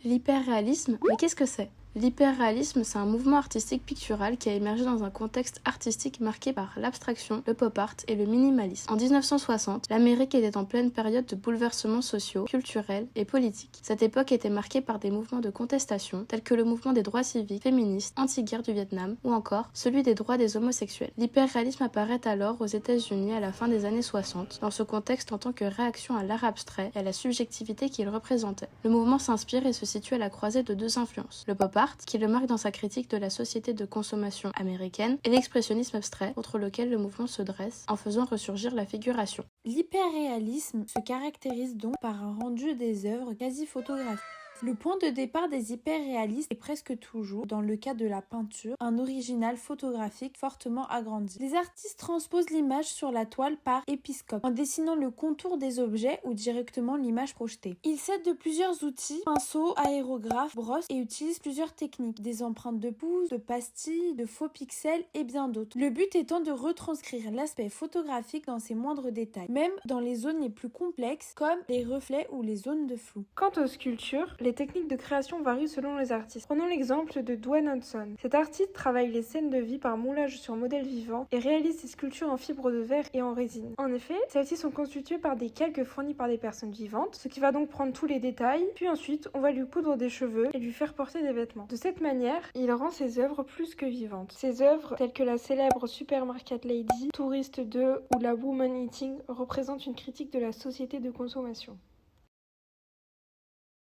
L'hyperréalisme, mais qu'est-ce que c'est? L'hyperréalisme, c'est un mouvement artistique pictural qui a émergé dans un contexte artistique marqué par l'abstraction, le pop art et le minimalisme. En 1960, l'Amérique était en pleine période de bouleversements sociaux, culturels et politiques. Cette époque était marquée par des mouvements de contestation, tels que le mouvement des droits civiques, féministes, anti-guerre du Vietnam, ou encore celui des droits des homosexuels. L'hyperréalisme apparaît alors aux États-Unis à la fin des années 60, dans ce contexte en tant que réaction à l'art abstrait et à la subjectivité qu'il représentait. Le mouvement s'inspire et se situe à la croisée de deux influences, le pop art, qui le marque dans sa critique de la société de consommation américaine, et l'expressionnisme abstrait, contre lequel le mouvement se dresse, en faisant ressurgir la figuration. L'hyperréalisme se caractérise donc par un rendu des œuvres quasi photographiques. Le point de départ des hyperréalistes est presque toujours, dans le cas de la peinture, un original photographique fortement agrandi. Les artistes transposent l'image sur la toile par épiscope, en dessinant le contour des objets ou directement l'image projetée. Ils s'aident de plusieurs outils, pinceaux, aérographes, brosses, et utilisent plusieurs techniques, des empreintes de pouces, de pastilles, de faux pixels et bien d'autres. Le but étant de retranscrire l'aspect photographique dans ses moindres détails, même dans les zones les plus complexes comme les reflets ou les zones de flou. Quant aux sculptures, les techniques de création varient selon les artistes. Prenons l'exemple de Dwayne Hudson. Cet artiste travaille les scènes de vie par moulage sur modèles vivants et réalise ses sculptures en fibre de verre et en résine. En effet, celles-ci sont constituées par des calques fournis par des personnes vivantes, ce qui va donc prendre tous les détails, puis ensuite on va lui coudre des cheveux et lui faire porter des vêtements. De cette manière, il rend ses œuvres plus que vivantes. Ses œuvres, telles que la célèbre Supermarket Lady, Touriste 2 ou la Woman Eating, représentent une critique de la société de consommation.